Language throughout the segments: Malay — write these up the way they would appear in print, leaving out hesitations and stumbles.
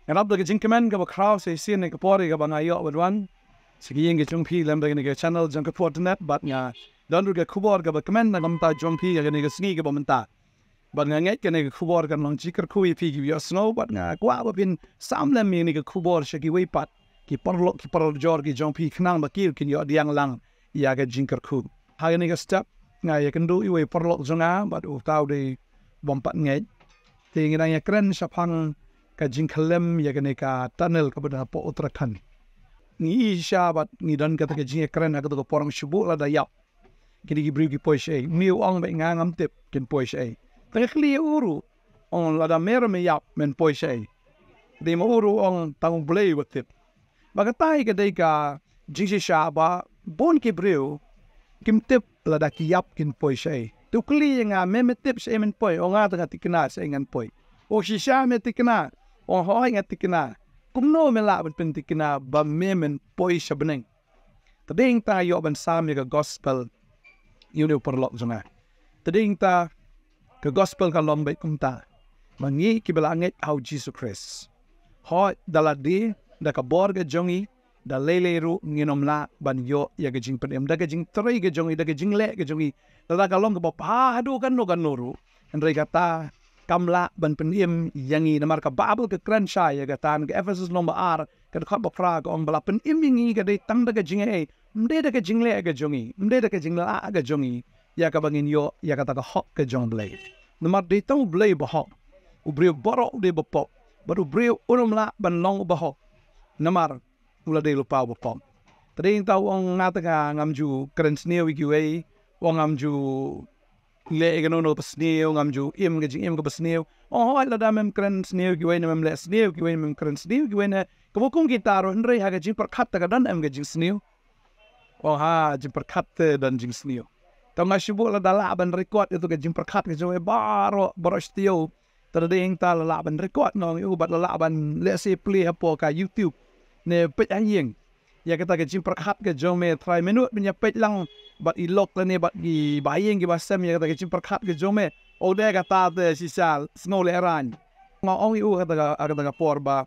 Ngarap lagi jingkemen ka ba crowd sa isin ni kapori ka ba ngayo wadwan. Sige yung jong pi lem lagi ni channel jong kaport net but nga don ka kubor ka ba kemen na gamta jong pi ka ni sngi ka ba menta. But nga nget ka ni kubor ka long jikar kui pi ki yo snow but nga kwa ba pin samlem ni ka kubor sa ki wipat ki parlo jor ki jong pi knang ba kil kin yo diang lang ya ka jingkar ku. Ha ni ka step nga ya kan do iwe parlo jonga but u tau de bompat nget. Tingin ang ya kren sa pang ka jingkalem ya ka tunnel ka ba po Uttarakhand. Ni isya bat ni dan kata ke jing keren aku tu porang shubu la dayap kini ki bri ki poishe mi ong ba ngam tip kin poishe tengah kli uru on la da mer me yap men poishe de mo uru on tang blay with tip baga tai ka dei ka jing sha ba bon ki briu kim tip la da ki yap kin poishe tu kli nga me tip se men poi on nga ta tikna se ngan poi o shisha me tikna on hoi nga tikna kumno mela ban pentikina ba memen poi shabneng tading ta yo ban sami ka gospel yunu perlok jonga tading ta ka gospel ka lombe kumta mangi ki belanget au Jesus Christ ho daladi da ka borga jongi da leleru nginom la ban yo ya ga jing penem da ga jing trei ga jongi da ga jing le ga jongi da ka lom ka pa hadu kan no kan noru andre kata kamla ban penim yangi namar ka babel ke kran shay ga tan ke Ephesus nomor ar ka khot ba praga ong bala penim yangi ga de tang da ga jinge mde da ga jingle ga jongi mde da ga jingla ga jongi ya ka bangin yo ya ka ta ka hok ka jong blade namar de tong blade ba hok u brio boro de ba pop baru brio unumla ban long ba hok namar ula de lupa ba pop tading tau ong ngata ka ngamju kran sneo wikiwe ong ngamju le ga no pasneo ngamju im ga pasneo oh la da mem kran sneo gi wen mem le sneo gi wen mem kran sneo gi wen ko kum gitaro ndre ha ga jing per khat ga dan em ga jing sneo oh ha jing per khat dan jing sneo ta ngashibu la dala ban record itu ga jing per khat ga jo baro steo tading ta la ban record no u bat la ban le se play apo ka YouTube ne pet anyeng ya kata ga jing per khat ga jo me try minute punya pet lang bat ilok la ne bat gi bayeng gi basam ya kata ke perkhat ke jome o de kata te sisal snow le ran nga ong u kata aga por ba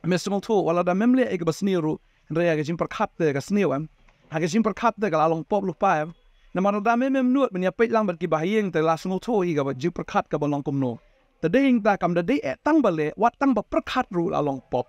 mesmo to wala da memle e ba sniru re ga jim perkhat te ga sniwam ha ga jim perkhat te ga long pop lu pa na mar da mem nuot ben ya pet lang bat gi bayeng te la snow to i ga ba jim perkhat ka ba long kum no te ding ta kam da de tang ba le wat tang ba perkhat ru la long pop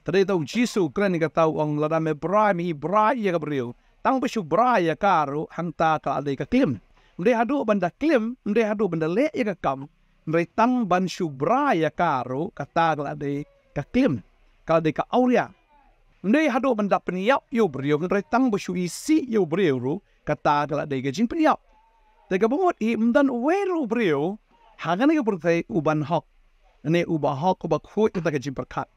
te de to jisu kren ga tau ong la da me brai mi brai ya ga brio tang besu braya karu hanta ka adai ka klim mde hadu banda klim mde hadu banda le ya ka kam mde tang ban su braya karu kata ka adai ka klim ka adai ka aulia mde hadu banda peniap yo brio mde tang besu isi yo brio ru kata ka adai ka jing peniap te ka bumot i mdan weru brio hagan ka purtai uban hok ne uba hok ba khu ta ka jing perkat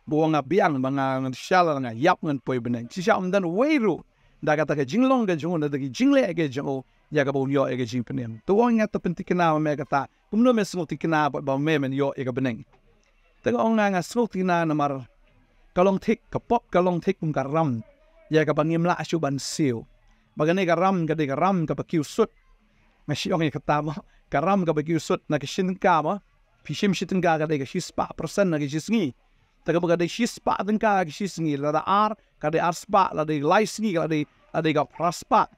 buang abiang banga shala nga yap ngan poi beneng si sha mdan weru da kata ke jinglong ke jongo da ki jingle ke jongo ya ka bon yo ke jing penem to wong ngata pentikna me kata kumno me snoti kna ba me men yo e ka beneng te ong nga snoti na namar kalong thik ka pop kalong thik kum karam ya ka bangim la asu ban siu bagane karam ka de karam ka pakiu sut ma shi ong kata mo karam ka pakiu sut na ke shin ka ma pishim shitin ga de ka shispa persen na ke jisngi ta ka bagade shispa den ka ke shisngi la da ar kada arspa la de laisni la de ga praspa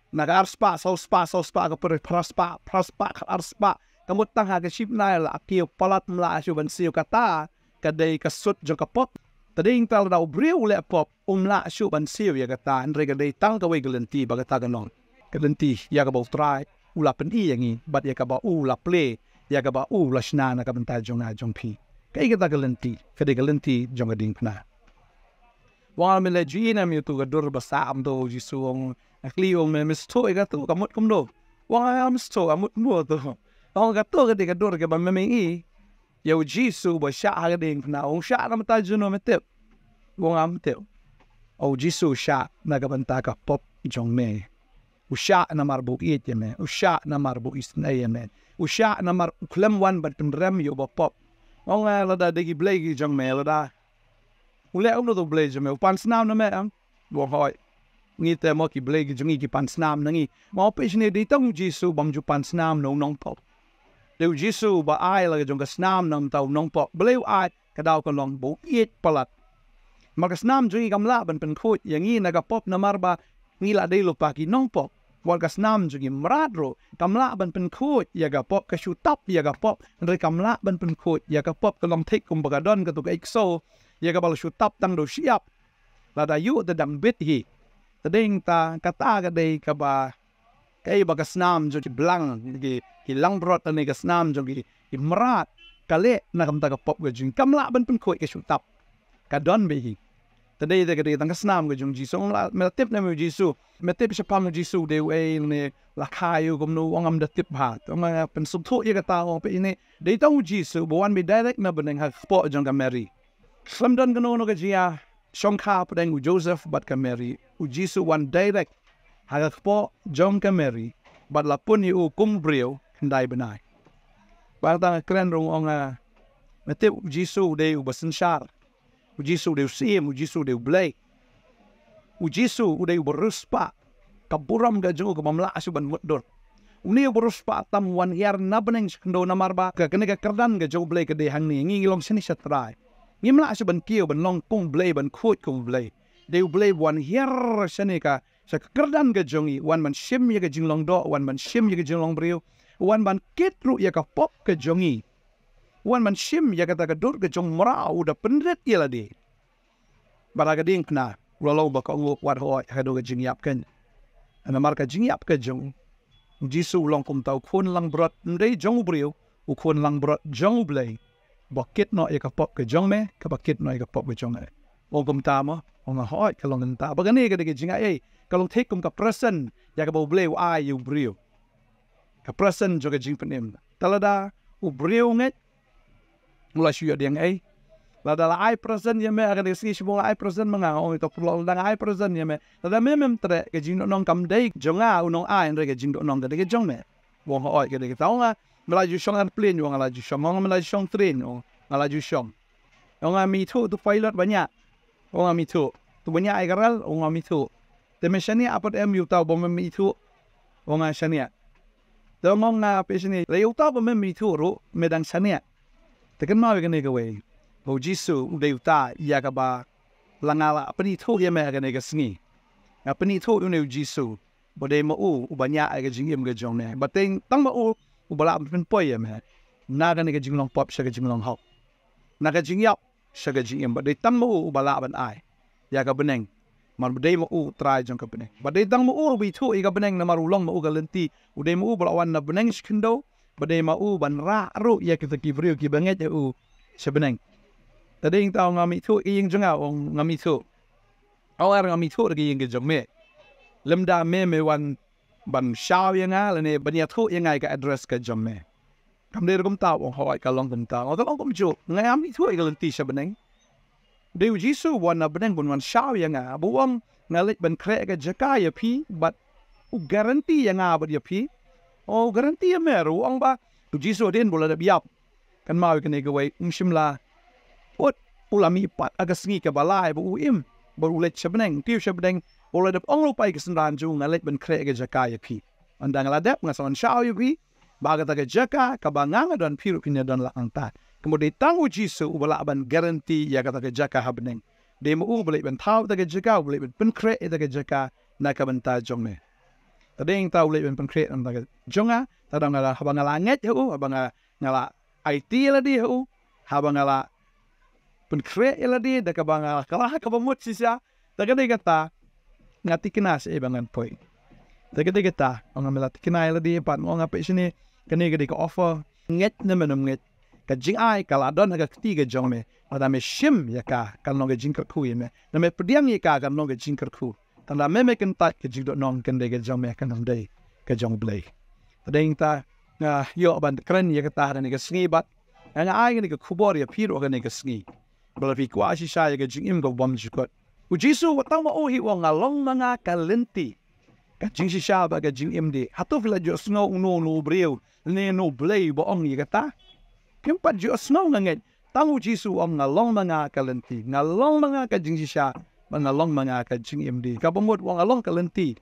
na ga arspa so spa ka per praspa ka arspa kamut tang ha ka ship na la ki palat mla asu ban siu kata kada ka sut jo ka pop tading tal da brio le pop la asu ban siu ya kata andre ga de tang ka we galenti ba kata ganon galenti ya ka bo try ula pen i yangi bat ya ka ba ula play ya ka ba ula shna na ka benta jonga jongpi kai kata galenti kada galenti jonga ding pna wal me lejina mi tu gadur basam do jisuong akli ong me misto e gato kamut kumdo wa am sto amut mo to ong gato ga de gadur ga ba me i yo jisu ba sha ga ding na ong sha na mata juno me tep wong am tep o jisu sha na ga banta ka pop jong me u sha na marbu i te me u sha na marbu isna ye me u sha na mar klem wan bat rem yo ba pop ong la da de gi blegi jong me la da ule om no do blaze me pan snam na me am bo hoi ngi te mo ki blage jungi ki pan snam na ngi mo pe shne de tong jisu bam ju pan snam no nong pop Leu Jisu ba ai la jong ka snam nam tau nong pop bleu ai kadau ka long bo it palat markas nam jungi kamla ban pen khut yangi naga pop namarba ngila dei lupa ki nong pop wargas nam jungi mradro kamla ban pen khut yaga pop ka shu tap yaga pop re kamla ban pen khut yaga pop ka long thik kum bagadon ka tu ka ikso yaga bal shu tap tang do siap la da yu da dang bit hi tading ta kata ka dei ka ba kai bagas nam jungi blang ki lang brot ani gas nam jungi imrat kale na kam ta ka pop ga jing kamla ban pen khut ka shu tap ka don be hi tadi dia kata tangkas nam ke jung jisu la metip na jisu metip sepam jisu de we ne la kayu kum nu wangam da tip ha tong pen sub thu ye kata o pe ini de tong jisu buan be direct na beneng ha po jong ka mary slam don gano no ka jia shong kha pedeng u joseph bat ka mary u jisu wan direct ha po jong ka mary bat la pun u kum brio ndai benai ba ta kren rong ong metip jisu de u basen shar u jisu de sim u jisu de blay u jisu de beruspa kaburam ga jongo ka mamla asuban mudor uni beruspa tam wan yar nabeneng skendo namarba ka kene ka kerdan ga jongo blay ka de hang ni ngi long sini satrai ngimla asuban kiyo ban long kung blay ban khut kung blay de blay wan yar sene ka sa kerdan ga jongi wan man shim ye ga jinglong do wan man shim ye ga jinglong brio wan ban kitru ye ka pop ka jongi wan man shim ya kata ka dur ke jong mara udah penret ya ladi baraga ding kena walau baka nguk war hoi hado ke jingyap kan ana marka jingyap ke jong jisu long kum tau khun lang brot ndei jong brio u khun lang brot jong blai bakit no ya ka pop ke jong me ka bakit no ya ka pop ke jong e o kum ta mo o nga hoi ka long ta bagani ke de jinga e ka long thik kum ka present ya ka bo blai ai yu brio ka present jo ke jing penim talada u brio nget mula syuk dia ai la dala ai present ya me akan disi semua ai present mangao itu perlu dang ai present ya me la mem tre ke jing nong kam dei jonga unong ai ndre ke jing nong ke jong me wong oi ke de tau nga melaju shong an plane wong melaju shong wong melaju shong train wong melaju shong wong mi tu pilot banyak wong mi tu banyak ai garal wong mi tu te me shani apa em yu tau bom mi tu wong shania te ngong na pe shani le yu tau bom mi tu ru medang shania tekan mau ke nega we bo jisu de uta ya ka ba langala apni thu ye me ke nega sngi apni thu ne jisu bo de mo u banya ai ke jingim ke jong ne ba teng tang mo u bala pen poi ye me na ke nega jinglong pop sha ke jinglong hok na ke jingyap sha ke jingim ba de tang mo u bala ban ai ya ka beneng mar de mo u try jong ka beneng ba de tang mo u bi thu i ka beneng na marulong mo u ka lenti u de mo u bala wan na beneng skindo badai mau ban ra ru ya kita kibrio ki banget ya u sebeneng tadi yang tahu ngami tu ing jonga ong ngami tu awar ngami tu lagi yang ke me lemda me wan ban shao yang ala ne bania tu yang ai ka address ka me kam de kum tahu ong hawai ka long tenta o tong kum jo ngai ami tu ka lenti sebeneng de jisu wan na beneng bun wan shao yang a buang ngalit ban kre ka jaka ya pi but u garanti yang a ba ya pi oh garanti ya meru ang ba jisu din bola da biap kan mau ke nega wei shimla ot ulami pat agas ngi ka balai bu im bo ulet sebeneng tiu sebeneng bola da ong lupai ke sendan ju ngalet ben kre ke jaka ya pi andang la dep ngason shao yu pi baga ta ke jaka ka bangang dan piru pinya dan la angta kemudian tangu jisu ubala ban garanti ya kata ke jaka habneng de mu ubale ben tau ta ke jaka ubale ben kre ta ke jaka na ka ben ta jong ne tadeng tau le ben kre am ta ke jonga tadang ngala habangala nget hu abanga ngala IT la di hu habangala pen kre la di da ka bangala kala ka bamut sisa ta ka de kata ngati kinas e bangan poi ta ka de kata ang melati kinai la di pat mo nga pe sini kani ka de ka offer nget na menum nget ka jing ai kala don ka ketiga jong me ada me shim ya ka kan no ga jing ka ku me na me pediang ya ka kan no ga jing ka ku tanda me ken tat ke jing do nong ken de ga jong me kan de ka jong blay tadeng ta nga yo ban kren ya ka ta ni ka sngi bat nga ai ni ka kubor ya piro ka ni ka sngi bala fi kwa si sha ya ga jing im go bom jikot u jisu watang mo hi wa ngalong mga kalenti ka jing si sha ba ga jing im de hatu fla jo snow no no breu ne no blay bo ong ya ka ta kim pat jo snow nget tangu jisu ang ngalong mga kalenti ngalong mga ka jing si sha mangalong mga ka jing im de ka bomot wa ngalong kalenti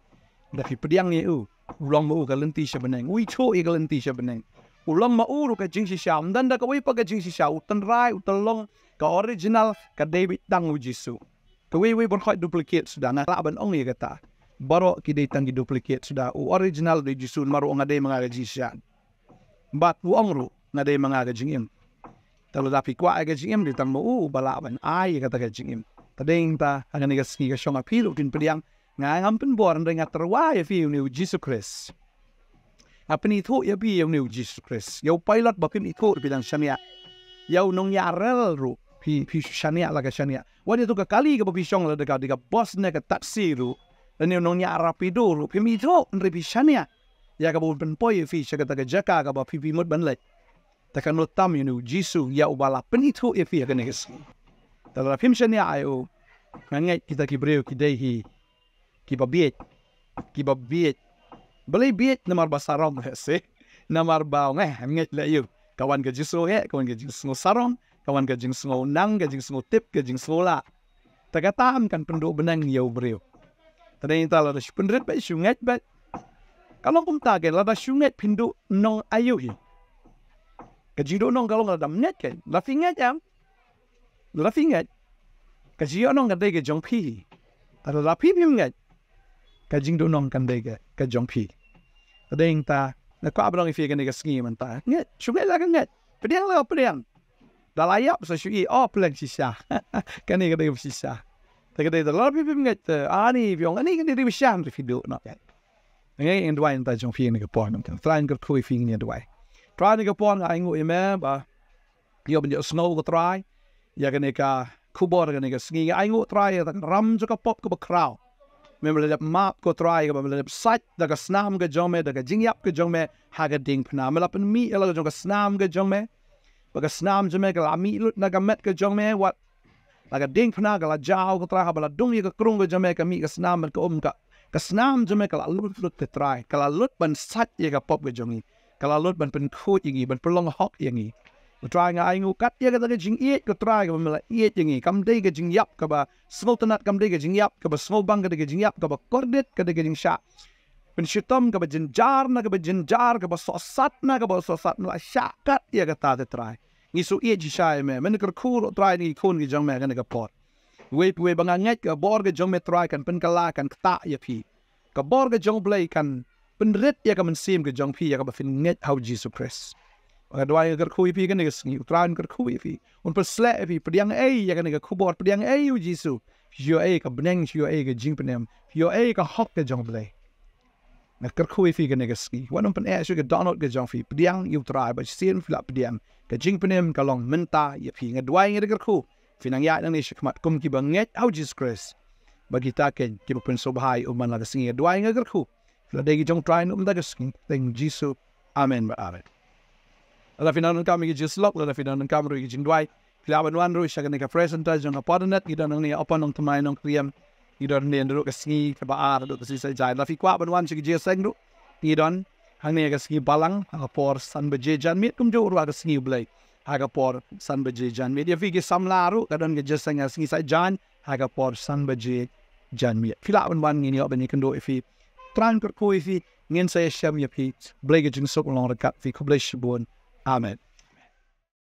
da fi pediang ye u ulong mo kalenti siya beneng ui cho i kalenti siya beneng ulang mauru ka jing si syam dan da ka wi pa ka jing si syam utan rai utan long ka original ka David tang u Jisu ka wi bon khoi duplicate sudah na laban ong ye kata baro ki dei tang duplicate sudah u original de Jisu maru ong ade mga jisyan bat u ong ru na de mga jingim talo dapi kwa ga jingim di tang mo balaban ai kata ga jingim tadeng ta ang ni ka ski ka syong apilo tin pediang ngam pen bor ndenga terwa ya fi ni Jisu Christ apa ni thu ya bi ni Jisu Christ yau pilot ba pin itu bilang syania yau nong yarel ru pi syania la ka syania wadi tu ka kali ka bi syong la de ka boss ne ka taxi ru dan nong ya rapido ru pi mi thu nri pi syania ya ka bu pen poi fi sya ka jaka ka ba pi mut ban le ta kan no tam ni Jisu ya ubala pen itu ya fi ka ne ges ta la pim syania ayo ngai kita ki breu ki dei hi ki babiet beli biet namar basarong se namar bau nget la yu kawan ka Jisu kawan ka Jisu sarong kawan ka Jisu nang ka Jisu tip ka Jisu la tagatam kan penduk benang yau breu tadai ta la pendret ba syunget ba kalau kum ta ke la da syunget pindu nong ayu hi ka jido nong kalau la dam net ke la finget jam la finget ka jido nong ka dei ke jong pi ta la pi nget ka jing do nong kan dei ka jong pi tadeng ta na ko abang ifi kan ga ski man ta nget syunget la kan nget pediang dalayap sa syui plan sisa kan ni ga dei sisa ta ga dei la pi nget ani biong ani kan dei syam fi do na ngai en dwai ta jong pi ni ga pon kan tran ga ko ifi ni dwai try ni ga pon ai ngo ime ba yo ben yo snow ga try ya ga ni ka kubor ga ni ga ski ai ngo try ta ram jo ka pop ka ba crowd memang map ko try ka memang site daga snam ga jome daga jingyap ga jome haga ding pna melapan mi ela ga snam ga jome baga snam jome ga mi lut naga met ga jome wat daga ding pna ga la jaw ga tra bala dung ga krung ga jome ka mi ga snam ka ka snam jome ka lut te try ka lut ban site ye ga pop ga jome ka lut ban pen khut yingi ban pelong hok yingi try nga ai ngu kat ye ga daga jing iet ga try ga memang iet yingi kam dei ga jing yap ka ba smol tanat kam dei ga jing yap ka ba smol bang ga dei ga jing yap ka ba kordet ka dei ga jing sha pen shitom ka ba jin jar na ka ba jin jar ka ba sosat na ka ba sosat na sha kat ye ga ta te try ngi su iet ji sha me men ka cool try ni kun gi jong me ga ga pot we bang nget ka bor ga jong me try kan pen kala kan ta ye pi ka bor ga jong blai kan pen ret ye ka men sim ga jong pi ye ka ba fin nget how Jesus Christ dwai gar khui pi kan ngi utran gar khui pi un per sle pi pediang ya kan ga kubor pediang u Jisu yo ka beneng yo ga jing penem yo ka hok ga jong blai na gar khui pi kan ga ski wan pen su ga donot ga jong pi pediang yu trai ba sien fla pediang ga jing penem ka long menta ya pi nga dwai ngi gar khu finang ya nang ni shikmat kum ki banget au Jesus Christ bagi ta ken ki pen so bahai man la singi dwai nga gar khu fla de gi jong trai no da ga ski teng Jisu amen ba amen ala finan kami gi jislok la finan kami ru gi jingdwai filaban wan ru shagan ka presenta jong apodanet gi dan ni apa nong tamai nong kriam gi dan ni ndro ka ski ka ba ar do si sai jai la fi kwa ban wan chi gi seng ru gi dan hang ni ka ski balang ha por san beje jan mit kum jo ru ka ski blai ha ka por san beje jan mit ya fi gi samla ru ka dan gi seng ski sai jan ha ka por san beje jan mit filaban wan ni ban ni kan do fi tran ko fi ngin sai sham ya pi blai gi jing sok long ka fi kublish bon amen